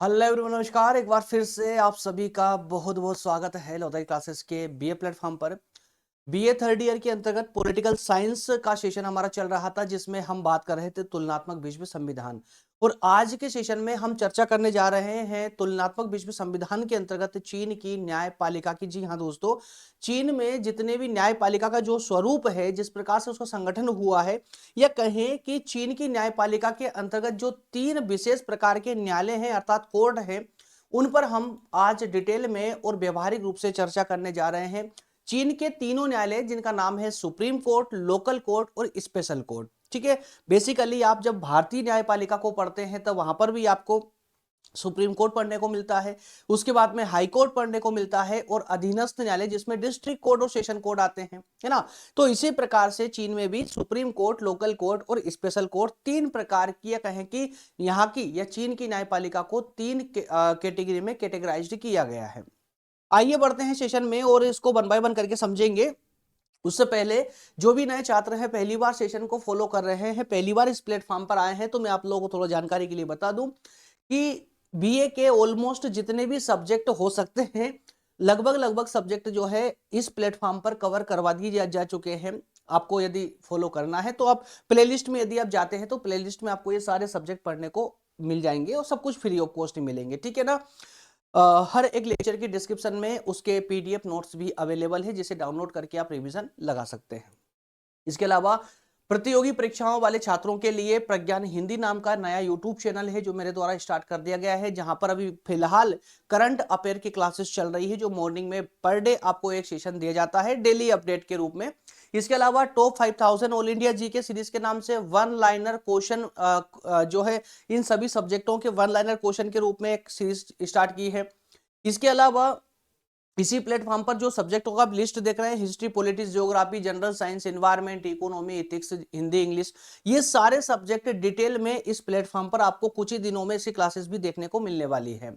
Hello everyone, नमस्कार। एक बार फिर से आप सभी का बहुत बहुत स्वागत है लौताई क्लासेस के बीए प्लेटफॉर्म पर। बीए थर्ड ईयर के अंतर्गत पॉलिटिकल साइंस का सेशन हमारा चल रहा था, जिसमें हम बात कर रहे थे तुलनात्मक विश्व संविधान। और आज के सेशन में हम चर्चा करने जा रहे हैं तुलनात्मक विश्व संविधान के अंतर्गत चीन की न्यायपालिका की। जी हाँ दोस्तों, चीन में जितने भी न्यायपालिका का जो स्वरूप है, जिस प्रकार से उसका संगठन हुआ है, या कहें कि चीन की न्यायपालिका के अंतर्गत जो तीन विशेष प्रकार के न्यायालय हैं अर्थात कोर्ट हैं, उन पर हम आज डिटेल में और व्यवहारिक रूप से चर्चा करने जा रहे हैं। चीन के तीनों न्यायालय, जिनका नाम है सुप्रीम कोर्ट, लोकल कोर्ट और स्पेशल कोर्ट। ठीक है, बेसिकली आप जब भारतीय न्यायपालिका को पढ़ते हैं तो वहां पर भी आपको सुप्रीम कोर्ट पढ़ने को मिलता है, उसके बाद में हाई कोर्ट पढ़ने को मिलता है, और अधीनस्थ न्यायालय जिसमें डिस्ट्रिक्ट कोर्ट और सेशन कोर्ट आते हैं, है ना। तो इसी प्रकार से चीन में भी सुप्रीम कोर्ट, लोकल कोर्ट और स्पेशल कोर्ट तीन प्रकार की, या कहें कि यहाँ की या चीन की न्यायपालिका को तीन कैटेगरी में कैटेगराइज्ड किया गया है। आइए बढ़ते हैं सेशन में और इसको वन बाय वन करके समझेंगे। उससे पहले जो भी नए छात्र हैं, पहली बार सेशन को फॉलो कर रहे हैं, पहली बार इस प्लेटफॉर्म पर आए हैं, तो मैं आप लोगों को थोड़ा जानकारी के लिए बता दूं कि बीए के ऑलमोस्ट जितने भी सब्जेक्ट हो सकते हैं, लगभग लगभग सब्जेक्ट जो है इस प्लेटफॉर्म पर कवर करवा दिए जा चुके हैं। आपको यदि फॉलो करना है तो आप प्लेलिस्ट में, यदि आप जाते हैं तो प्लेलिस्ट में आपको ये सारे सब्जेक्ट पढ़ने को मिल जाएंगे और सब कुछ फ्री ऑफ कॉस्ट ही मिलेंगे। ठीक है ना। हर एक लेक्चर की डिस्क्रिप्शन में उसके पीडीएफ नोट्स भी अवेलेबल है, जिसे डाउनलोड करके आप रिवीजन लगा सकते हैं। इसके अलावा प्रतियोगी परीक्षाओं वाले छात्रों के लिए प्रज्ञान हिंदी नाम का नया यूट्यूब चैनल है, जो मेरे द्वारा स्टार्ट कर दिया गया है, जहां पर अभी फिलहाल करंट अफेयर की क्लासेस चल रही है, जो मॉर्निंग में पर डे आपको एक सेशन दिया जाता है डेली अपडेट के रूप में। इसके अलावा top 5000 all India GK series के नाम से वन लाइनर क्वेश्चन जो है, इन सभी सब्जेक्टों के वन लाइनर क्वेश्चन के रूप में एक सीरीज स्टार्ट की है। इसके अलावा इसी प्लेटफॉर्म पर जो सब्जेक्टों का आप लिस्ट देख रहे हैं, history, politics, geography, general science, environment, economy, ethics, Hindi, English, ये सारे सब्जेक्ट डिटेल में इस प्लेटफॉर्म पर आपको कुछ ही दिनों में इसकी क्लासेस भी देखने को मिलने वाली है,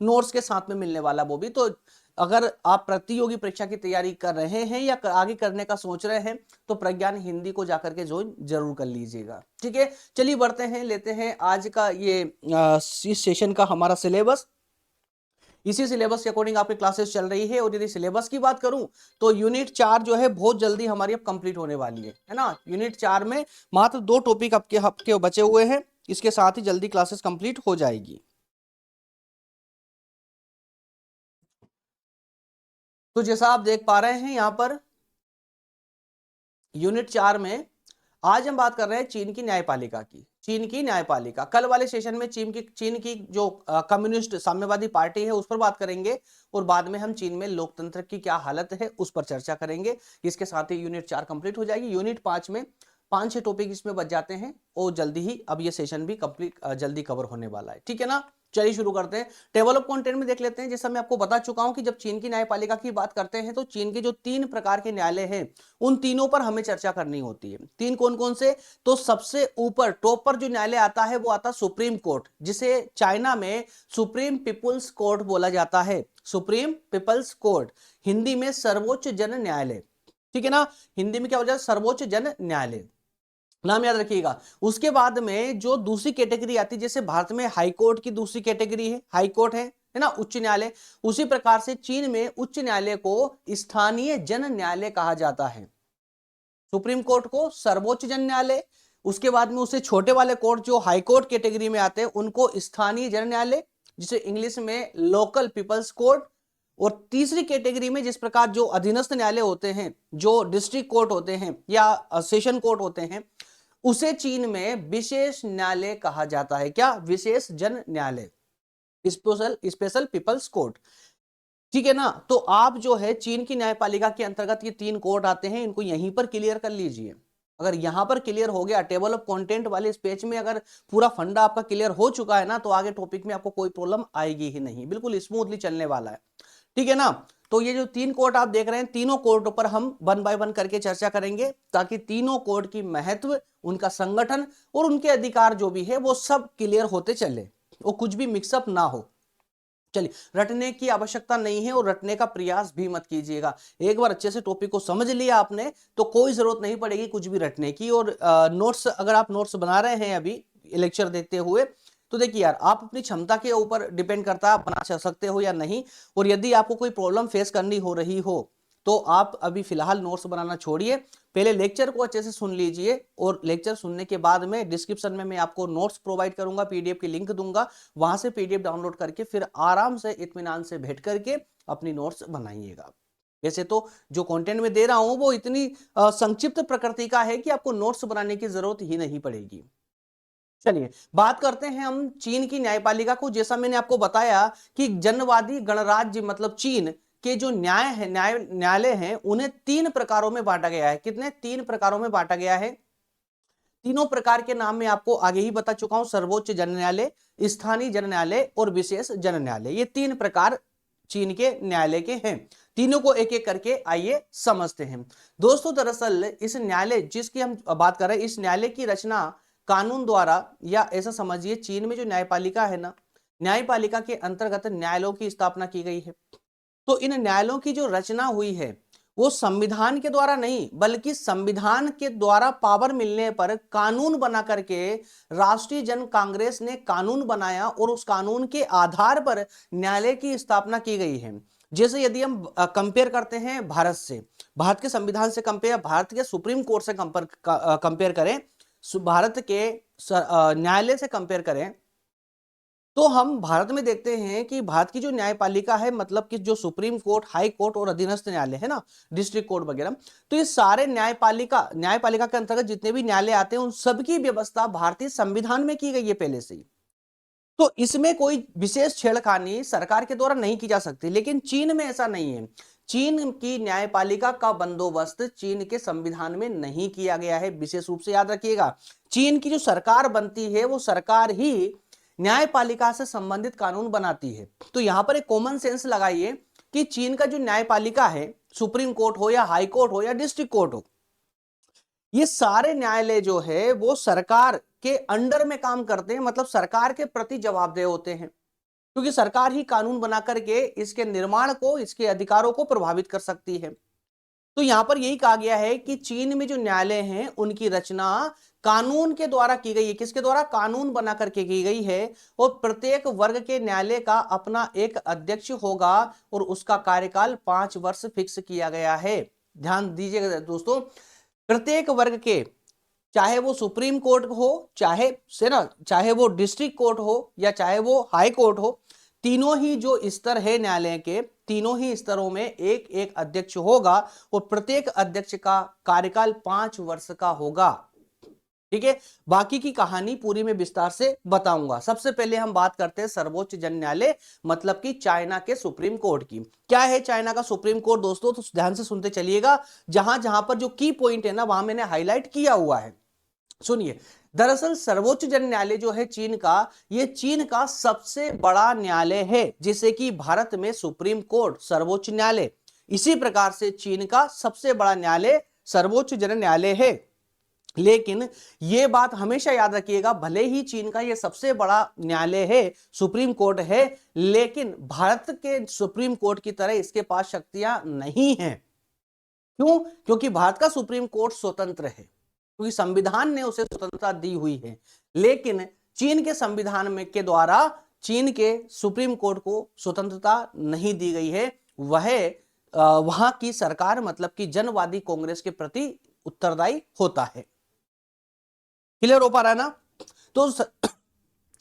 नोट्स के साथ में मिलने वाला वो भी। तो अगर आप प्रतियोगी परीक्षा की तैयारी कर रहे हैं या आगे करने का सोच रहे हैं, तो प्रज्ञान हिंदी को जाकर के ज्वाइन जरूर कर लीजिएगा। ठीक है, चलिए बढ़ते हैं, लेते हैं आज का ये इस सेशन का हमारा सिलेबस। इसी सिलेबस के अकॉर्डिंग आपकी क्लासेस चल रही है। और यदि सिलेबस की बात करूं तो यूनिट 4 जो है बहुत जल्दी हमारी अब कंप्लीट होने वाली है ना। यूनिट 4 में मात्र 2 टॉपिक आपके बचे हुए हैं, इसके साथ ही जल्दी क्लासेस कंप्लीट हो जाएगी। तो जैसा आप देख पा रहे हैं यहां पर यूनिट 4 में आज हम बात कर रहे हैं चीन की न्यायपालिका की। चीन की न्यायपालिका, कल वाले सेशन में चीन की जो कम्युनिस्ट साम्यवादी पार्टी है उस पर बात करेंगे, और बाद में हम चीन में लोकतंत्र की क्या हालत है उस पर चर्चा करेंगे। इसके साथ ही यूनिट 4 कंप्लीट हो जाएगी। यूनिट 5 में 5-6 टॉपिक इसमें बच जाते हैं, और जल्दी ही अब ये सेशन भी कंप्लीट जल्दी कवर होने वाला है। ठीक है ना। चलिए शुरू करते हैं। टेबल ऑफ कंटेंट में देख लेते हैं। जैसा मैं आपको बता चुका हूं कि जब चीन की न्यायपालिका की बात करते हैं तो चीन के जो 3 प्रकार के न्यायालय हैं, उन तीनों पर हमें चर्चा करनी होती है। 3 कौन कौन से? तो सबसे ऊपर टॉप पर जो न्यायालय आता है वो आता सुप्रीम कोर्ट, जिसे चाइना में सुप्रीम पीपुल्स कोर्ट बोला जाता है। सुप्रीम पीपल्स कोर्ट, हिंदी में सर्वोच्च जन न्यायालय। ठीक है ना, हिंदी में क्या हो जाए? सर्वोच्च जन न्यायालय, नाम याद रखिएगा। उसके बाद में जो दूसरी कैटेगरी आती है, जैसे भारत में हाई कोर्ट की दूसरी कैटेगरी है, हाई कोर्ट है ना, उच्च न्यायालय। उसी प्रकार से चीन में उच्च न्यायालय को स्थानीय जन न्यायालय कहा जाता है। सुप्रीम कोर्ट को सर्वोच्च जन न्यायालय, उसके बाद में उससे छोटे वाले कोर्ट जो हाई कोर्ट कैटेगरी में आते हैं उनको स्थानीय जन न्यायालय, जिसे इंग्लिश में लोकल पीपल्स कोर्ट। और तीसरी कैटेगरी में जिस प्रकार जो अधीनस्थ न्यायालय होते हैं, जो डिस्ट्रिक्ट कोर्ट होते हैं या सेशन कोर्ट होते हैं, उसे चीन में विशेष न्यायालय कहा जाता है। क्या? विशेष जन न्यायालय, स्पेशल स्पेशल पीपल्स कोर्ट। ठीक है ना। तो आप जो है चीन की न्यायपालिका के अंतर्गत ये 3 कोर्ट आते हैं, इनको यहीं पर क्लियर कर लीजिए। अगर यहां पर क्लियर हो गया, टेबल ऑफ कंटेंट वाले इस पेज में अगर पूरा फंडा आपका क्लियर हो चुका है ना, तो आगे टॉपिक में आपको कोई प्रॉब्लम आएगी ही नहीं, बिल्कुल स्मूथली चलने वाला है। ठीक है ना। तो ये जो 3 कोर्ट आप देख रहे हैं, तीनों कोर्ट पर हम वन बाय वन करके चर्चा करेंगे, ताकि तीनों कोर्ट की महत्व, उनका संगठन और उनके अधिकार जो भी है वो सब क्लियर होते चले, वो कुछ भी मिक्सअप ना हो। चलिए, रटने की आवश्यकता नहीं है और रटने का प्रयास भी मत कीजिएगा। एक बार अच्छे से टॉपिक को समझ लिया आपने तो कोई जरूरत नहीं पड़ेगी कुछ भी रटने की। और नोट्स, अगर आप नोट्स बना रहे हैं अभी लेक्चर देखते हुए, तो देखिए यार, आप अपनी क्षमता के ऊपर डिपेंड करता है आप बना सकते हो या नहीं। और यदि आपको कोई प्रॉब्लम फेस करनी हो रही हो तो आप अभी फिलहाल नोट्स बनाना छोड़िए, पहले लेक्चर को अच्छे से सुन लीजिए, और लेक्चर सुनने के बाद में डिस्क्रिप्शन में मैं आपको नोट्स प्रोवाइड करूंगा, पीडीएफ की लिंक दूंगा, वहां से पीडीएफ डाउनलोड करके फिर आराम से इत्मीनान से बैठ करके अपनी नोट्स बनाइएगा। वैसे तो जो कंटेंट में दे रहा हूं वो इतनी संक्षिप्त प्रकृति का है कि आपको नोट्स बनाने की जरूरत ही नहीं पड़ेगी। चलिए बात करते हैं हम चीन की न्यायपालिका को। जैसा मैंने आपको बताया कि जनवादी गणराज्य मतलब चीन के जो न्यायालय हैं उन्हें 3 प्रकारों में बांटा गया है। कितने? 3 प्रकारों में बांटा गया है। तीनों प्रकार के नाम मैं आपको आगे ही बता चुका हूं, सर्वोच्च जन न्यायालय, स्थानीय जन न्यायालय और विशेष जन न्यायालय। ये 3 प्रकार चीन के न्यायालय के हैं। तीनों को एक एक करके आइए समझते हैं। दोस्तों दरअसल इस न्यायालय जिसकी हम बात कर रहे हैं, इस न्यायालय की रचना कानून द्वारा, या ऐसा समझिए चीन में जो न्यायपालिका है ना, न्यायपालिका के अंतर्गत न्यायालयों की स्थापना की गई है। तो इन न्यायालयों की जो रचना हुई है वो संविधान के द्वारा नहीं, बल्कि संविधान के द्वारा पावर मिलने पर कानून बना करके राष्ट्रीय जन कांग्रेस ने कानून बनाया, और उस कानून के आधार पर न्यायालय की स्थापना की गई है। जैसे यदि हम कंपेयर करते हैं भारत से, भारत के संविधान से कंपेयर, भारत के सुप्रीम कोर्ट से कंपेयर करें, भारत के न्यायालय से कंपेयर करें, तो हम भारत में देखते हैं कि भारत की जो न्यायपालिका है, मतलब कि जो सुप्रीम कोर्ट, हाई कोर्ट और अधीनस्थ न्यायालय है ना, डिस्ट्रिक्ट कोर्ट वगैरह, तो ये सारे न्यायपालिका के अंतर्गत जितने भी न्यायालय आते हैं उन सबकी व्यवस्था भारतीय संविधान में की गई है पहले से ही। तो इसमें कोई विशेष छेड़खानी सरकार के द्वारा नहीं की जा सकती। लेकिन चीन में ऐसा नहीं है। चीन की न्यायपालिका का बंदोबस्त चीन के संविधान में नहीं किया गया है, विशेष रूप से याद रखिएगा। चीन की जो सरकार बनती है वो सरकार ही न्यायपालिका से संबंधित कानून बनाती है। तो यहां पर एक कॉमन सेंस लगाइए कि चीन का जो न्यायपालिका है, सुप्रीम कोर्ट हो या हाई कोर्ट हो या डिस्ट्रिक्ट कोर्ट हो, ये सारे न्यायालय जो है वो सरकार के अंडर में काम करते हैं, मतलब सरकार के प्रति जवाबदेह होते हैं, क्योंकि सरकार ही कानून बना करके इसके निर्माण को, इसके अधिकारों को प्रभावित कर सकती है। तो यहां पर यही कहा गया है कि चीन में जो न्यायालय हैं उनकी रचना कानून के द्वारा की गई है। किसके द्वारा? कानून बना करके की गई है। और प्रत्येक वर्ग के न्यायालय का अपना एक अध्यक्ष होगा, और उसका कार्यकाल 5 वर्ष फिक्स किया गया है। ध्यान दीजिएगा दोस्तों, प्रत्येक वर्ग के, चाहे वो सुप्रीम कोर्ट हो, चाहे वो डिस्ट्रिक्ट कोर्ट हो या चाहे वो हाई कोर्ट हो, तीनों ही जो स्तर है न्यायालय के, तीनों ही स्तरों में एक एक अध्यक्ष होगा, और प्रत्येक अध्यक्ष का कार्यकाल 5 वर्ष का होगा। ठीक है, बाकी की कहानी पूरी में विस्तार से बताऊंगा। सबसे पहले हम बात करते हैं सर्वोच्च जन न्यायालय, मतलब कि चाइना के सुप्रीम कोर्ट की। क्या है चाइना का सुप्रीम कोर्ट दोस्तों? तो ध्यान से सुनते चलिएगा, जहां जहां पर जो की पॉइंट है ना वहां मैंने हाईलाइट किया हुआ है। सुनिए, दरअसल सर्वोच्च जन न्यायालय जो है चीन का, ये चीन का सबसे बड़ा न्यायालय है। जैसे कि भारत में सुप्रीम कोर्ट सर्वोच्च न्यायालय, इसी प्रकार से चीन का सबसे बड़ा न्यायालय सर्वोच्च जन न्यायालय है। लेकिन यह बात हमेशा याद रखिएगा, भले ही चीन का यह सबसे बड़ा न्यायालय है, सुप्रीम कोर्ट है, लेकिन भारत के सुप्रीम कोर्ट की तरह इसके पास शक्तियां नहीं हैं। क्यों? क्योंकि भारत का सुप्रीम कोर्ट स्वतंत्र है, क्योंकि संविधान ने उसे स्वतंत्रता दी हुई है। लेकिन चीन के संविधान में के द्वारा चीन के सुप्रीम कोर्ट को स्वतंत्रता नहीं दी गई है। वह वहां की सरकार, मतलब कि जनवादी कांग्रेस के प्रति उत्तरदायी होता है। क्लियर हो पा रहा है ना? तो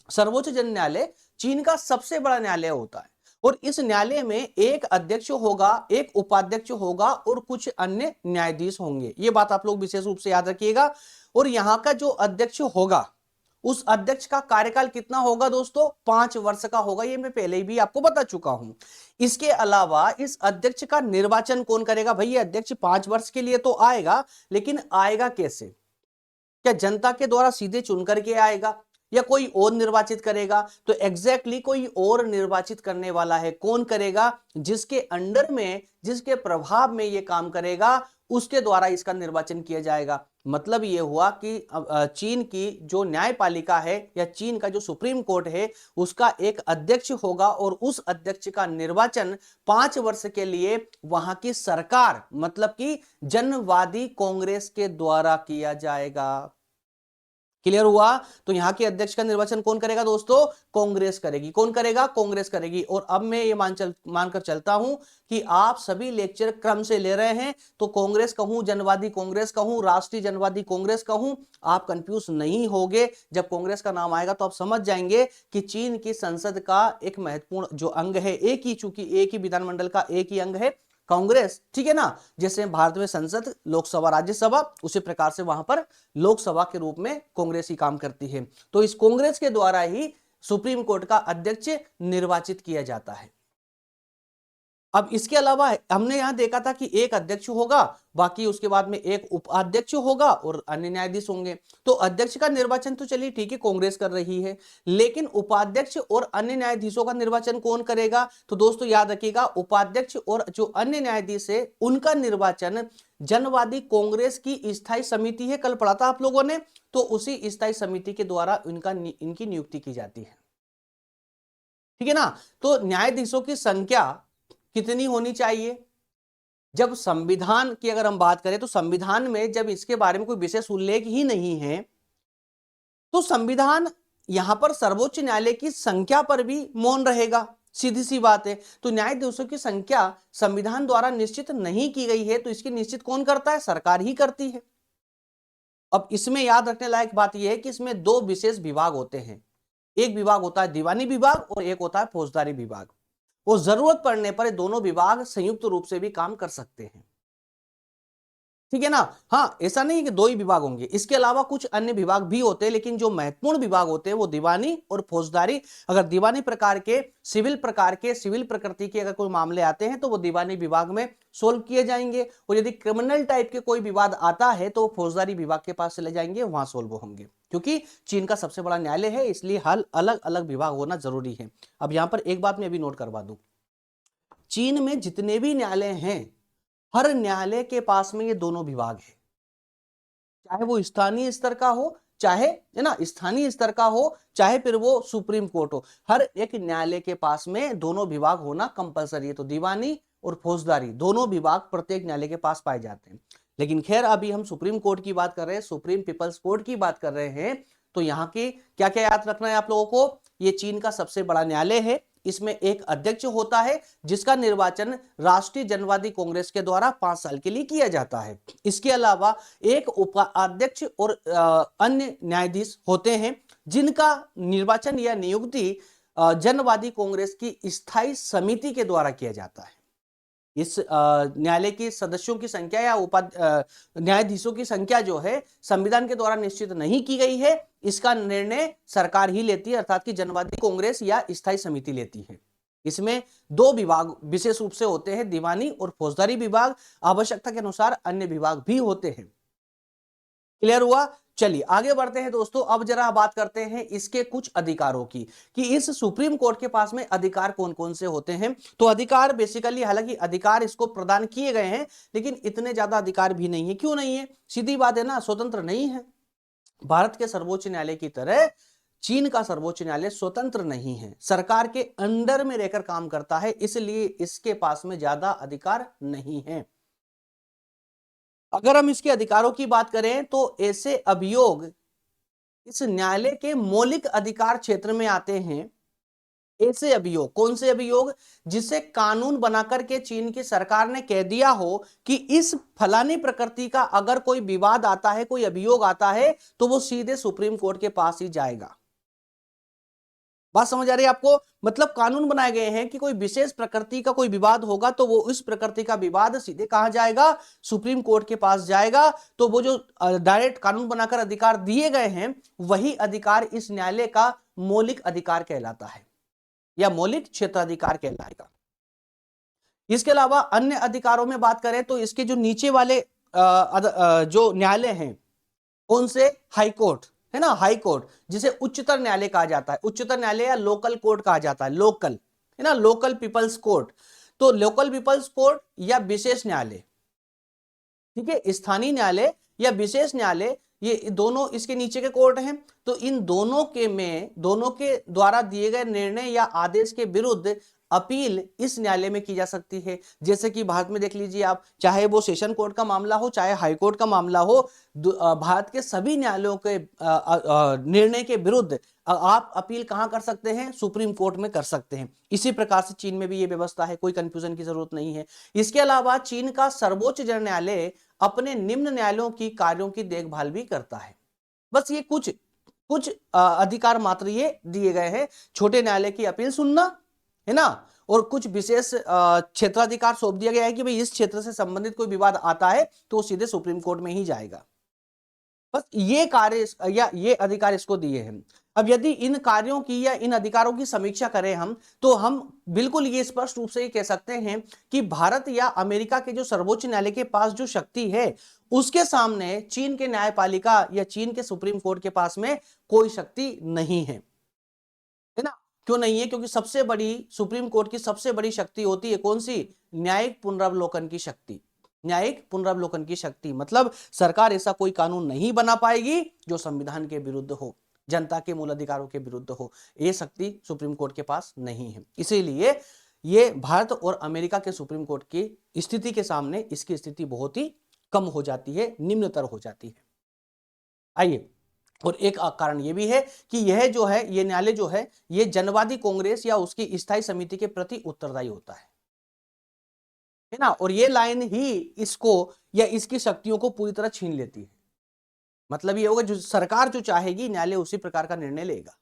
सर्वोच्च जन न्यायालय चीन का सबसे बड़ा न्यायालय होता है, और इस न्यायालय में एक अध्यक्ष होगा, एक उपाध्यक्ष होगा और कुछ अन्य न्यायाधीश होंगे। ये बात आप लोग विशेष रूप से याद रखिएगा। और यहां का जो अध्यक्ष होगा, उस अध्यक्ष का कार्यकाल कितना होगा दोस्तों? 5 वर्ष का होगा। ये मैं पहले भी आपको बता चुका हूं। इसके अलावा इस अध्यक्ष का निर्वाचन कौन करेगा? भाई ये अध्यक्ष 5 वर्ष के लिए तो आएगा, लेकिन आएगा कैसे? क्या जनता के द्वारा सीधे चुन करके आएगा या कोई और निर्वाचित करेगा? तो एग्जैक्टली कोई और निर्वाचित करने वाला है। कौन करेगा? जिसके अंडर में, जिसके प्रभाव में ये काम करेगा, उसके द्वारा इसका निर्वाचन किया जाएगा। मतलब ये हुआ कि चीन की जो न्यायपालिका है या चीन का जो सुप्रीम कोर्ट है, उसका एक अध्यक्ष होगा, और उस अध्यक्ष का निर्वाचन 5 वर्ष के लिए वहां की सरकार, मतलब कि जनवादी कांग्रेस के द्वारा किया जाएगा। क्लियर हुआ? तो यहां के अध्यक्ष का निर्वाचन कौन करेगा दोस्तों? कांग्रेस करेगी। कौन करेगा? कांग्रेस करेगी। और अब मैं ये मानकर चलता हूं कि आप सभी लेक्चर क्रम से ले रहे हैं, तो कांग्रेस कहूं, जनवादी कांग्रेस कहूं, राष्ट्रीय जनवादी कांग्रेस कहूं, आप कंफ्यूज नहीं होगे। जब कांग्रेस का नाम आएगा तो आप समझ जाएंगे कि चीन की संसद का एक महत्वपूर्ण जो अंग है, एक ही, चूंकि एक ही विधानमंडल का एक ही अंग है कांग्रेस, ठीक है ना। जैसे भारत में संसद, लोकसभा, राज्यसभा, उसी प्रकार से वहां पर लोकसभा के रूप में कांग्रेस ही काम करती है। तो इस कांग्रेस के द्वारा ही सुप्रीम कोर्ट का अध्यक्ष निर्वाचित किया जाता है। अब इसके अलावा हमने यहां देखा था कि एक अध्यक्ष होगा, बाकी उसके बाद में एक उपाध्यक्ष होगा और अन्य न्यायाधीश होंगे। तो अध्यक्ष का निर्वाचन तो चलिए ठीक है, कांग्रेस कर रही है, लेकिन उपाध्यक्ष और अन्य न्यायाधीशों का निर्वाचन कौन करेगा? तो दोस्तों याद रखिएगा, उपाध्यक्ष और जो अन्य न्यायाधीश है उनका निर्वाचन जनवादी कांग्रेस की स्थायी समिति है, कल पढ़ा था आप लोगों ने, तो उसी स्थायी समिति के द्वारा इनकी नियुक्ति की जाती है, ठीक है ना। तो न्यायाधीशों की संख्या कितनी होनी चाहिए? जब संविधान की अगर हम बात करें तो संविधान में जब इसके बारे में कोई विशेष उल्लेख ही नहीं है, तो संविधान यहां पर सर्वोच्च न्यायालय की संख्या पर भी मौन रहेगा, सीधी सी बात है। तो न्यायाधीशों की संख्या संविधान द्वारा निश्चित नहीं की गई है, तो इसकी निश्चित कौन करता है? सरकार ही करती है। अब इसमें याद रखने लायक बात यह है कि इसमें दो विशेष विभाग होते हैं। एक विभाग होता है दीवानी विभाग और एक होता है फौजदारी विभाग। वो जरूरत पड़ने पर दोनों विभाग संयुक्त रूप से भी काम कर सकते हैं, ठीक है ना। हाँ, ऐसा नहीं है कि दो ही विभाग होंगे, इसके अलावा कुछ अन्य विभाग भी होते हैं, लेकिन जो महत्वपूर्ण विभाग होते हैं वो दीवानी और फौजदारी। अगर दीवानी प्रकार के, सिविल प्रकार के, सिविल प्रकृति के अगर कोई मामले आते हैं तो वो दीवानी विभाग में सोल्व किए जाएंगे, और यदि क्रिमिनल टाइप के कोई विवाद आता है तो फौजदारी विभाग के पास चले जाएंगे, वहां सोल्व होंगे। क्योंकि चीन का सबसे बड़ा न्यायालय है, इसलिए हल अलग अलग विभाग होना जरूरी है। अब यहां पर एक बात मैं अभी नोट करवा दूं, चीन में जितने भी न्यायालय हैं, हर न्यायालय के पास में ये दोनों विभाग है, चाहे वो स्थानीय स्तर का हो, चाहे, है ना, स्थानीय स्तर का हो, चाहे फिर वो सुप्रीम कोर्ट हो, हर एक न्यायालय के पास में दोनों विभाग होना कंपलसरी है। तो दीवानी और फौजदारी दोनों विभाग प्रत्येक न्यायालय के पास पाए जाते हैं। लेकिन खैर अभी हम सुप्रीम कोर्ट की बात कर रहे हैं, सुप्रीम पीपल्स कोर्ट की बात कर रहे हैं, तो यहाँ की क्या क्या याद रखना है आप लोगों को? ये चीन का सबसे बड़ा न्यायालय है, इसमें एक अध्यक्ष होता है जिसका निर्वाचन राष्ट्रीय जनवादी कांग्रेस के द्वारा 5 साल के लिए किया जाता है। इसके अलावा एक उपाध्यक्ष और अन्य न्यायाधीश होते हैं जिनका निर्वाचन या नियुक्ति जनवादी कांग्रेस की स्थायी समिति के द्वारा किया जाता है। इस न्यायालय के सदस्यों की संख्या या न्यायाधीशों की संख्या जो है संविधान के द्वारा निश्चित नहीं की गई है, इसका निर्णय सरकार ही लेती है, अर्थात कि जनवादी कांग्रेस या स्थायी समिति लेती है। इसमें दो विभाग विशेष रूप से होते हैं, दीवानी और फौजदारी विभाग, आवश्यकता के अनुसार अन्य विभाग भी होते हैं। क्लियर हुआ? चलिए आगे बढ़ते हैं दोस्तों। अब जरा बात करते हैं इसके कुछ अधिकारों की, कि इस सुप्रीम कोर्ट के पास में अधिकार कौन कौन से होते हैं। तो अधिकार बेसिकली, हालांकि अधिकार इसको प्रदान किए गए हैं, लेकिन इतने ज्यादा अधिकार भी नहीं है। क्यों नहीं है? सीधी बात है ना, स्वतंत्र नहीं है। भारत के सर्वोच्च न्यायालय की तरह चीन का सर्वोच्च न्यायालय स्वतंत्र नहीं है, सरकार के अंडर में रहकर काम करता है, इसलिए इसके पास में ज्यादा अधिकार नहीं है। अगर हम इसके अधिकारों की बात करें तो ऐसे अभियोग इस न्यायालय के मौलिक अधिकार क्षेत्र में आते हैं। ऐसे अभियोग, कौन से अभियोग? जिसे कानून बनाकर के चीन की सरकार ने कह दिया हो कि इस फलानी प्रकृति का अगर कोई विवाद आता है, कोई अभियोग आता है, तो वो सीधे सुप्रीम कोर्ट के पास ही जाएगा। बात समझ आ रही है आपको? मतलब कानून बनाए गए हैं कि कोई विशेष प्रकृति का कोई विवाद होगा तो वो उस प्रकृति का विवाद सीधे कहां जाएगा? सुप्रीम कोर्ट के पास जाएगा। तो वो जो डायरेक्ट कानून बनाकर अधिकार दिए गए हैं, वही अधिकार इस न्यायालय का मौलिक अधिकार कहलाता है, या मौलिक क्षेत्राधिकार कहलाएगा। इसके अलावा अन्य अधिकारों में बात करें तो इसके जो नीचे वाले जो न्यायालय हैं, कौन से? हाई कोर्ट, है ना, हाई कोर्ट, जिसे उच्चतर न्यायालय कहा जाता है, उच्चतर न्यायालय या लोकल कोर्ट कहा जाता है, लोकल, है ना, लोकल पीपल्स कोर्ट। तो लोकल पीपल्स कोर्ट या विशेष न्यायालय, ठीक है, स्थानीय न्यायालय या विशेष न्यायालय, ये दोनों इसके नीचे के कोर्ट हैं। तो इन दोनों के द्वारा दिए गए निर्णय या आदेश के विरुद्ध अपील इस न्यायालय में की जा सकती है। जैसे कि भारत में देख लीजिए आप, चाहे वो सेशन कोर्ट का मामला हो, चाहे हाई कोर्ट का मामला हो, भारत के सभी न्यायालयों के निर्णय के विरुद्ध आप अपील कहां कर सकते हैं? सुप्रीम कोर्ट में कर सकते हैं। इसी प्रकार से चीन में भी ये व्यवस्था है, कोई कंफ्यूजन की जरूरत नहीं है। इसके अलावा चीन का सर्वोच्च न्यायालय अपने निम्न न्यायालयों की कार्यों की देखभाल भी करता है। बस ये कुछ कुछ अधिकार मात्र ये दिए गए हैं। छोटे न्यायालय की अपील सुनना है ना, और कुछ विशेष क्षेत्राधिकार सौंप दिया गया है कि भाई इस क्षेत्र से संबंधित कोई विवाद आता है तो सीधे सुप्रीम कोर्ट में ही जाएगा। बस ये कार्य या ये अधिकार इसको दिए हैं। अब यदि इन कार्यों की या इन अधिकारों की समीक्षा करें हम, तो हम बिल्कुल ये स्पष्ट रूप से ये कह सकते हैं कि भारत या अमेरिका के जो सर्वोच्च न्यायालय के पास जो शक्ति है, उसके सामने चीन के न्यायपालिका या चीन के सुप्रीम कोर्ट के पास में कोई शक्ति नहीं है ना। क्यों नहीं है? क्योंकि सबसे बड़ी सुप्रीम कोर्ट की सबसे बड़ी शक्ति होती है कौन सी? न्यायिक पुनरावलोकन की शक्ति। न्यायिक पुनरावलोकन की शक्ति मतलब सरकार ऐसा कोई कानून नहीं बना पाएगी जो संविधान के विरुद्ध हो, जनता के मूल अधिकारों के विरुद्ध हो। ये शक्ति सुप्रीम कोर्ट के पास नहीं है। इसीलिए ये भारत और अमेरिका के सुप्रीम कोर्ट की स्थिति के सामने इसकी स्थिति बहुत ही कम हो जाती है, निम्नतर हो जाती है। आइए, और एक कारण यह भी है कि यह जो है, ये न्यायालय जो है, ये जनवादी कांग्रेस या उसकी स्थायी समिति के प्रति उत्तरदायी होता है ना। और ये लाइन ही इसको या इसकी शक्तियों को पूरी तरह छीन लेती है। मतलब ये होगा जो सरकार जो चाहेगी न्यायालय उसी प्रकार का निर्णय लेगा।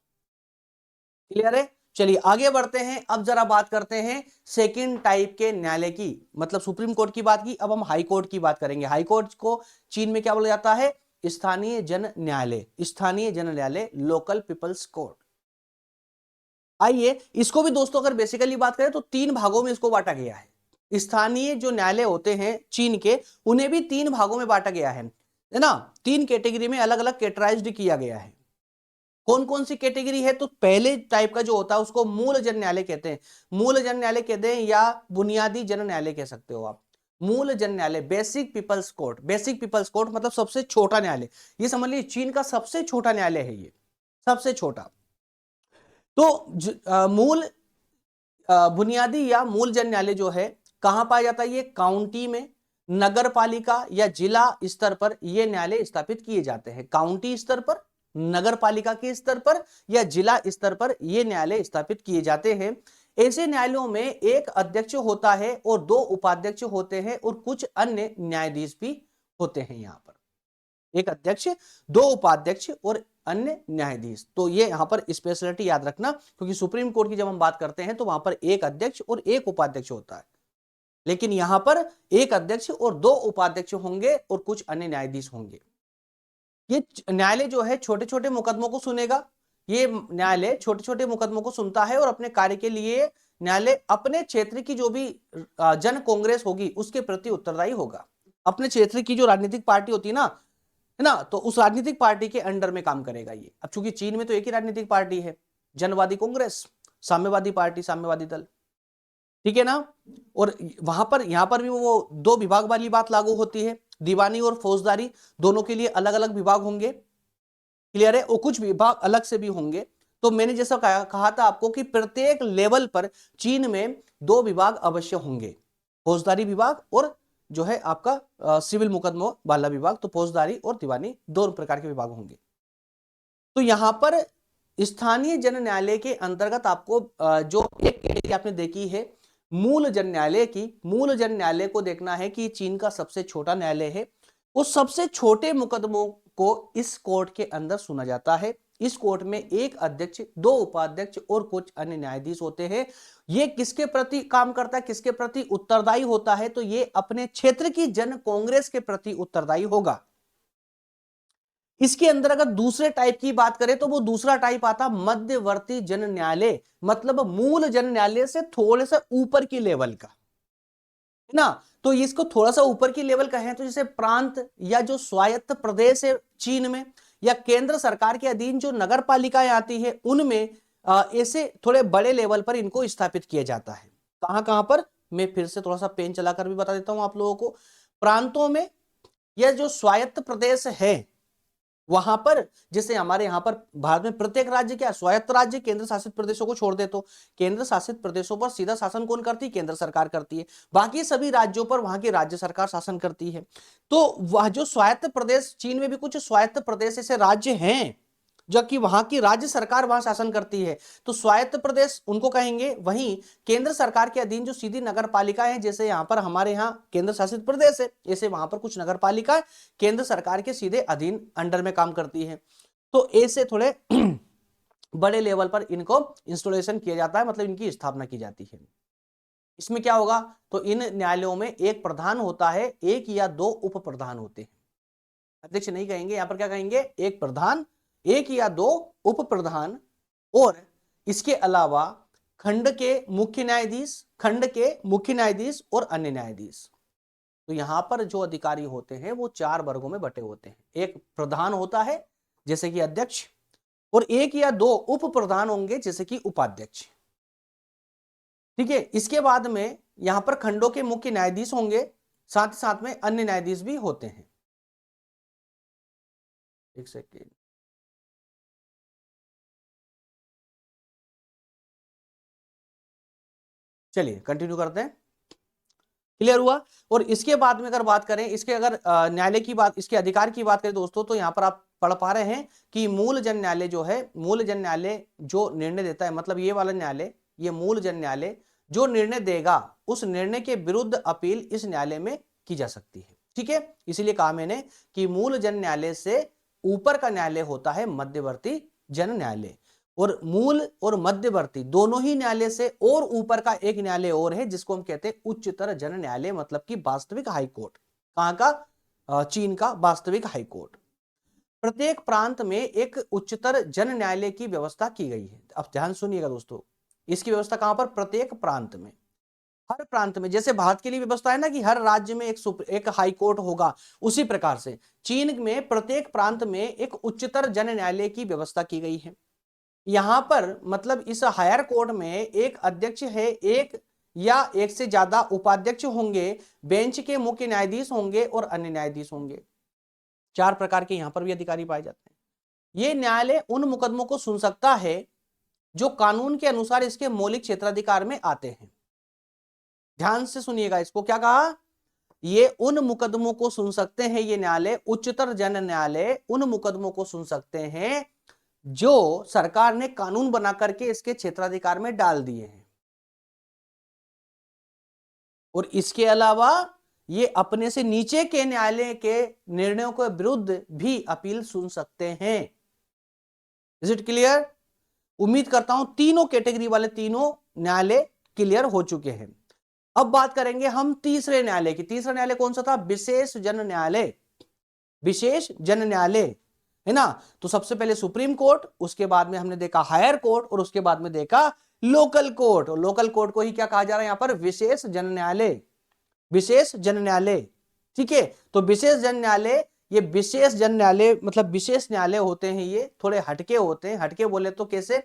क्लियर है? चलिए आगे बढ़ते हैं। अब जरा बात करते हैं सेकंड टाइप के न्यायालय की। मतलब सुप्रीम कोर्ट की बात की, अब हम हाई कोर्ट की बात करेंगे। हाई कोर्ट को चीन में क्या बोला जाता है? स्थानीय जन न्यायालय। स्थानीय जन न्यायालय, लोकल पीपल्स कोर्ट। आइए, इसको भी दोस्तों अगर बेसिकली बात करें तो 3 भागों में इसको बांटा गया है। स्थानीय जो न्यायालय होते हैं चीन के, उन्हें भी 3 भागों में बांटा गया है ना। 3 कैटेगरी में अलग अलग कैटेगराइज्ड किया गया है। कौन कौन सी कैटेगरी है? तो पहले टाइप का जो होता है उसको मूल जन न्यायालय कहते हैं। मूल जन न्यायालय कहते हैं या बुनियादी जन न्यायालय कह सकते हो आप। मूल जन न्यायालय, basic people's court. Basic people's court मतलब सबसे छोटा न्यायालय। ये समझ लीजिए चीन का सबसे छोटा न्यायालय है ये, सबसे छोटा। तो मूल बुनियादी या मूल जन न्यायालय जो है कहां पाया जाता है? ये काउंटी में, नगर पालिका या जिला स्तर पर ये न्यायालय स्थापित किए जाते हैं। काउंटी स्तर पर, नगर पालिका के स्तर पर या जिला स्तर पर ये न्यायालय स्थापित किए जाते हैं। ऐसे न्यायालयों में एक अध्यक्ष होता है और 2 उपाध्यक्ष होते हैं और कुछ अन्य न्यायाधीश भी होते हैं। यहां पर एक अध्यक्ष, 2 उपाध्यक्ष और अन्य न्यायाधीश। तो ये यहां पर स्पेशलिटी याद रखना, क्योंकि सुप्रीम कोर्ट की जब हम बात करते हैं तो वहां पर एक अध्यक्ष और एक उपाध्यक्ष होता है, लेकिन यहां पर एक अध्यक्ष और 2 उपाध्यक्ष होंगे और कुछ अन्य न्यायाधीश होंगे। ये न्यायालय जो है छोटे छोटे मुकदमों को सुनेगा। ये न्यायालय छोटे छोटे मुकदमों को सुनता है और अपने कार्य के लिए न्यायालय अपने क्षेत्र की जो भी जन कांग्रेस होगी उसके प्रति उत्तरदायी होगा। अपने क्षेत्र की जो राजनीतिक पार्टी होती है ना, तो उस राजनीतिक पार्टी के अंडर में काम करेगा ये। अब चूंकि चीन में तो एक ही राजनीतिक पार्टी है, जनवादी कांग्रेस, साम्यवादी पार्टी, साम्यवादी दल, ठीक है ना। और वहां पर यहां पर भी वो 2 विभाग वाली बात लागू होती है। दीवानी और फौजदारी दोनों के लिए अलग अलग विभाग होंगे। क्लियर है? और कुछ विभाग अलग से भी होंगे। तो मैंने जैसा कहा था आपको कि प्रत्येक लेवल पर चीन में 2 विभाग अवश्य होंगे, फौजदारी विभाग और जो है आपका सिविल मुकदमों वाला विभाग। तो फौजदारी और दीवानी 2 प्रकार के विभाग होंगे। तो यहां पर स्थानीय जन न्यायालय के अंतर्गत आपको जो एक कैटेगरी आपने देखी है मूल जन न्यायालय की, मूल जन न्यायालय को देखना है कि चीन का सबसे छोटा न्यायालय है। उस सबसे छोटे मुकदमों को इस कोर्ट के अंदर सुना जाता है। इस कोर्ट में एक अध्यक्ष, 2 उपाध्यक्ष और कुछ अन्य न्यायाधीश होते हैं। ये किसके प्रति काम करता है, किसके प्रति उत्तरदायी होता है? तो ये अपने क्षेत्र की जन कांग्रेस के प्रति उत्तरदायी होगा। इसके अंदर अगर दूसरे टाइप की बात करें तो वो दूसरा टाइप आता मध्यवर्ती जन न्यायालय, मतलब मूल जन न्यायालय से थोड़े से ऊपर की लेवल का, है ना। तो इसको थोड़ा सा ऊपर की लेवल का है, तो जैसे प्रांत या जो स्वायत्त प्रदेश है चीन में, या केंद्र सरकार के अधीन जो नगर पालिकाएं आती है उनमें ऐसे थोड़े बड़े लेवल पर इनको स्थापित किया जाता है। कहां कहां पर? मैं फिर से थोड़ा सा पेन चलाकर भी बता देता हूं आप लोगों को। प्रांतों में, यह जो स्वायत्त प्रदेश है वहां पर जैसे हमारे यहाँ पर भारत में प्रत्येक राज्य क्या स्वायत्त राज्य, केंद्र शासित प्रदेशों को छोड़ दे तो केंद्र शासित प्रदेशों पर सीधा शासन कौन करती है? केंद्र सरकार करती है। बाकी सभी राज्यों पर वहां की राज्य सरकार शासन करती है। तो वह जो स्वायत्त प्रदेश, चीन में भी कुछ स्वायत्त प्रदेश ऐसे राज्य हैं जबकि वहां की राज्य सरकार वहां शासन करती है, तो स्वायत्त प्रदेश उनको कहेंगे। वहीं केंद्र सरकार के अधीन जो सीधी नगर पालिका है, जैसे यहाँ पर हमारे यहाँ केंद्र शासित प्रदेश है, ऐसे वहां पर कुछ नगर पालिका केंद्र सरकार के सीधे अधीन अंडर में काम करती है। तो ऐसे थोड़े बड़े लेवल पर इनको इंस्टॉलेशन किया जाता है, मतलब इनकी स्थापना की जाती है। इसमें क्या होगा, तो इन न्यायालयों में एक प्रधान होता है, एक या दो उप प्रधान होते हैं। अध्यक्ष नहीं कहेंगे, यहां पर क्या कहेंगे? एक प्रधान, एक या दो उप प्रधान, और इसके अलावा खंड के मुख्य न्यायाधीश, खंड के मुख्य न्यायाधीश और अन्य न्यायाधीश। तो यहां पर जो अधिकारी होते हैं वो 4 वर्गों में बटे होते हैं। एक प्रधान होता है जैसे कि अध्यक्ष, और एक या दो उप प्रधान होंगे जैसे कि उपाध्यक्ष। ठीक है, इसके बाद में यहां पर खंडों के मुख्य न्यायाधीश होंगे, साथ ही साथ में अन्य न्यायाधीश भी होते हैं। एक सेकेंड, चलिए कंटिन्यू करते हैं। क्लियर हुआ? और इसके बाद में अगर बात करें, इसके अगर न्यायालय की बात, इसके अधिकार की बात करें दोस्तों, तो यहां पर आप पढ़ पा रहे हैं कि मूल जन न्यायालय जो है, मूल जन न्यायालय जो निर्णय देता है, मतलब ये वाला न्यायालय, ये मूल जन न्यायालय जो निर्णय देगा, उस निर्णय के विरुद्ध अपील इस न्यायालय में की जा सकती है। ठीक है, इसीलिए कहा मैंने कि मूल जन न्यायालय से ऊपर का न्यायालय होता है मध्यवर्ती जन न्यायालय, और मूल और मध्यवर्ती दोनों ही न्यायालय से और ऊपर का एक न्यायालय और है जिसको हम कहते हैं उच्चतर जन न्यायालय, मतलब कि वास्तविक हाई कोर्ट। कहां का? चीन का वास्तविक हाई कोर्ट। प्रत्येक प्रांत में एक उच्चतर जन न्यायालय की व्यवस्था की गई है। अब ध्यान सुनिएगा दोस्तों, इसकी व्यवस्था कहां पर? प्रत्येक प्रांत में, हर प्रांत में। जैसे भारत के लिए व्यवस्था है ना कि हर राज्य में एक हाई कोर्ट होगा, उसी प्रकार से चीन में प्रत्येक प्रांत में एक उच्चतर जन न्यायालय की व्यवस्था की गई है। यहां पर मतलब इस हायर कोर्ट में एक अध्यक्ष है, एक या एक से ज्यादा उपाध्यक्ष होंगे, बेंच के मुख्य न्यायाधीश होंगे और अन्य न्यायाधीश होंगे। 4 प्रकार के यहां पर भी अधिकारी पाए जाते हैं। यह न्यायालय उन मुकदमों को सुन सकता है जो कानून के अनुसार इसके मौलिक क्षेत्राधिकार में आते हैं। ध्यान से सुनिएगा, इसको क्या कहा? ये उन मुकदमों को सुन सकते हैं, ये न्यायालय, उच्चतर जन न्यायालय उन मुकदमों को सुन सकते हैं जो सरकार ने कानून बना करके इसके क्षेत्राधिकार में डाल दिए हैं। और इसके अलावा ये अपने से नीचे के न्यायालय के निर्णयों के विरुद्ध भी अपील सुन सकते हैं। Is it clear? उम्मीद करता हूं तीनों कैटेगरी वाले तीनों न्यायालय क्लियर हो चुके हैं। अब बात करेंगे हम तीसरे न्यायालय की। तीसरा न्यायालय कौन सा था? विशेष जन न्यायालय। विशेष जन न्यायालय है ना। तो सबसे पहले सुप्रीम कोर्ट, उसके बाद में हमने देखा हायर कोर्ट, और उसके बाद में देखा लोकल कोर्ट। और लोकल कोर्ट को ही क्या कहा जा रहा है यहां पर? विशेष जन न्यायालय। विशेष जन न्यायालय, ठीक है। तो विशेष जन न्यायालय, ये विशेष जन न्यायालय मतलब विशेष न्यायालय होते हैं, ये थोड़े हटके होते हैं। हटके बोले तो कैसे?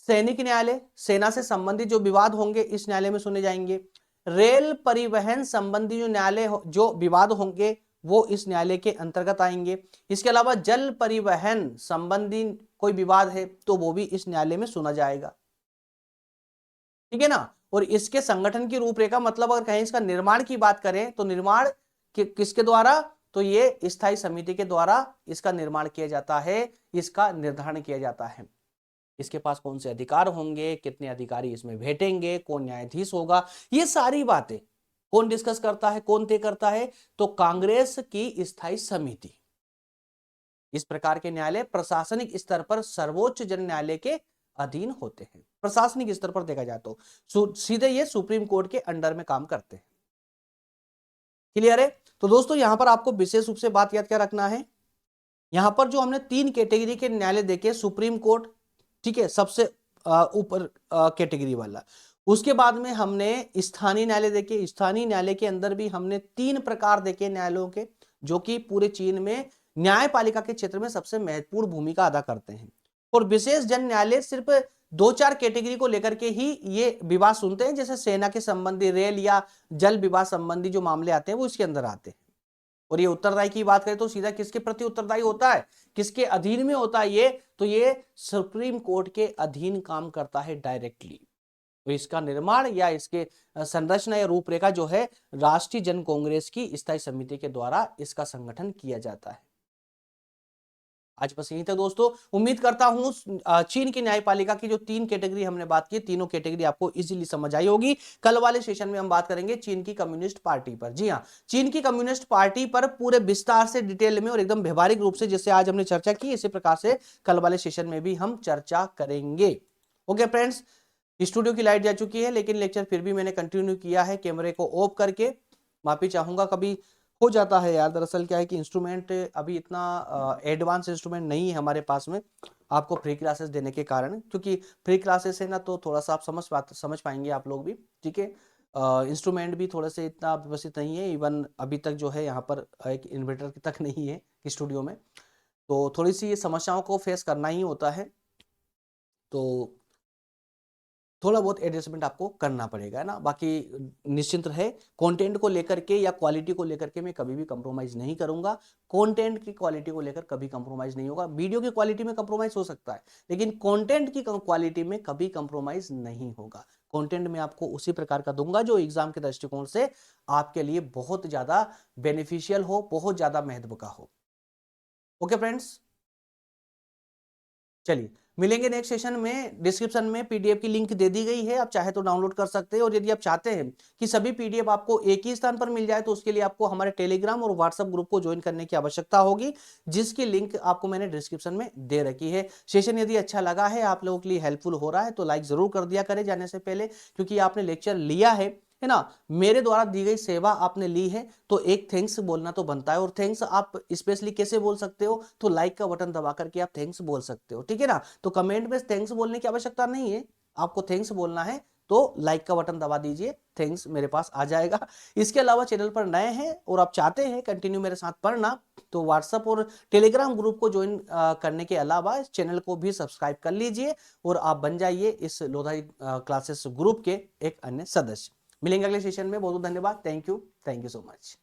सैनिक न्यायालय, सेना से संबंधित जो विवाद होंगे इस न्यायालय में सुने जाएंगे। रेल परिवहन संबंधी जो न्यायालय जो विवाद होंगे वो इस न्यायालय के अंतर्गत आएंगे। इसके अलावा जल परिवहन संबंधी कोई विवाद है तो वो भी इस न्यायालय में सुना जाएगा। ठीक है ना। और इसके संगठन की रूपरेखा, मतलब अगर कहीं इसका निर्माण की बात करें तो निर्माण किसके द्वारा? तो ये स्थायी समिति के द्वारा इसका निर्माण किया जाता है, इसका निर्धारण किया जाता है। इसके पास कौन से अधिकार होंगे, कितने अधिकारी इसमें बैठेंगे, कौन न्यायाधीश होगा, ये सारी बातें कौन डिस्कस करता है, कौन तय करता है? तो कांग्रेस की स्थायी समिति। इस प्रकार के न्यायालय प्रशासनिक स्तर पर सर्वोच्च जन न्यायालय के अधीन होते हैं। प्रशासनिक स्तर पर देखा जाए तो सीधे ये सुप्रीम कोर्ट के अंडर में काम करते हैं। क्लियर है? तो दोस्तों यहां पर आपको विशेष रूप से बात याद क्या रखना है, यहां पर जो हमने 3 कैटेगरी के न्यायालय देखे, सुप्रीम कोर्ट, ठीक है, सबसे ऊपर कैटेगरी वाला। उसके बाद में हमने स्थानीय न्यायालय देखे। स्थानीय न्यायालय के अंदर भी हमने 3 प्रकार देखे न्यायालयों के, जो कि पूरे चीन में न्यायपालिका के क्षेत्र में सबसे महत्वपूर्ण भूमिका अदा करते हैं। और विशेष जन न्यायालय सिर्फ 2-4 कैटेगरी को लेकर के ही ये विवाद सुनते हैं, जैसे सेना के संबंधी, रेल या जल विवाद संबंधी जो मामले आते हैं वो इसके अंदर आते हैं। और ये उत्तरदायी की बात करें तो सीधा किसके प्रति उत्तरदायी होता है, किसके अधीन में होता है ये, तो ये सुप्रीम कोर्ट के अधीन काम करता है डायरेक्टली। तो इसका निर्माण या इसके संरचना या रूपरेखा जो है राष्ट्रीय जन कांग्रेस की स्थायी समिति के द्वारा इसका संगठन किया जाता है। आज बस यही था दोस्तों। उम्मीद करता हूं चीन की न्यायपालिका की जो 3 कैटेगरी हमने बात की, तीनों कैटेगरी आपको इजीली समझ आई होगी। कल वाले सेशन में हम बात करेंगे चीन की कम्युनिस्ट पार्टी पर। जी हां, चीन की कम्युनिस्ट पार्टी पर पूरे विस्तार से, डिटेल में और एकदम व्यवहारिक रूप से जैसे आज हमने चर्चा की, इसी प्रकार से कल वाले सेशन में भी हम चर्चा करेंगे। ओके फ्रेंड्स, स्टूडियो की लाइट जा चुकी है लेकिन लेक्चर फिर भी मैंने कंटिन्यू किया है कैमरे को ऑफ करके। माफी चाहूंगा, कभी हो जाता है यार, दरअसल क्या है कि इंस्ट्रूमेंट अभी इतना एडवांस इंस्ट्रूमेंट नहीं है हमारे पास में आपको फ्री क्लासेस देने के कारण, क्योंकि फ्री क्लासेस है ना तो थोड़ा सा आप समझ पाएंगे आप लोग भी, ठीक है। इंस्ट्रूमेंट भी थोड़े से इतना व्यवस्थित नहीं है, इवन अभी तक जो है यहाँ पर एक इन्वर्टर तक नहीं है स्टूडियो में, तो थोड़ी सी ये समस्याओं को फेस करना ही होता है, तो थोड़ा बहुत एडजस्टमेंट आपको करना पड़ेगा, है ना। बाकी निश्चिंत रहे, कंटेंट को लेकर के या क्वालिटी को लेकर के मैं कभी भी कंप्रोमाइज नहीं करूंगा। कंटेंट की क्वालिटी को लेकर कभी कंप्रोमाइज नहीं होगा। वीडियो की क्वालिटी में कंप्रोमाइज हो सकता है लेकिन कंटेंट की क्वालिटी में कभी कंप्रोमाइज नहीं होगा। कंटेंट में आपको उसी प्रकार का दूंगा जो एग्जाम के दृष्टिकोण से आपके लिए बहुत ज्यादा बेनिफिशियल हो, बहुत ज्यादा महत्व का हो। ओके फ्रेंड्स, चलिए मिलेंगे नेक्स्ट सेशन में। डिस्क्रिप्शन में पीडीएफ की लिंक दे दी गई है, आप चाहे तो डाउनलोड कर सकते हैं। और यदि आप चाहते हैं कि सभी पीडीएफ आपको एक ही स्थान पर मिल जाए तो उसके लिए आपको हमारे टेलीग्राम और व्हाट्सएप ग्रुप को ज्वाइन करने की आवश्यकता होगी, जिसकी लिंक आपको मैंने डिस्क्रिप्शन में दे रखी है। सेशन यदि अच्छा लगा है, आप लोगों के लिए हेल्पफुल हो रहा है, तो लाइक जरूर कर दिया करें जाने से पहले, क्योंकि आपने लेक्चर लिया है ना, मेरे द्वारा दी गई सेवा आपने ली है, तो एक थैंक्स बोलना तो बनता है। और थैंक्स आप स्पेशली कैसे बोल सकते हो, तो लाइक का बटन दबा करके आप थैंक्स बोल सकते हो, ठीक है ना। तो कमेंट में थैंक्स बोलने की आवश्यकता नहीं है, आपको थैंक्स बोलना है तो लाइक का बटन दबा दीजिए, थैंक्स मेरे पास आ जाएगा। इसके अलावा चैनल पर नए हैं और आप चाहते हैं कंटिन्यू मेरे साथ पढ़ना, तो व्हाट्सएप और टेलीग्राम ग्रुप को ज्वाइन करने के अलावा इस चैनल को भी सब्सक्राइब कर लीजिए और आप बन जाइए इस लोधाई क्लासेस ग्रुप के एक अन्य सदस्य। मिलेंगे अगले सेशन में। बहुत बहुत धन्यवाद। Thank you so much.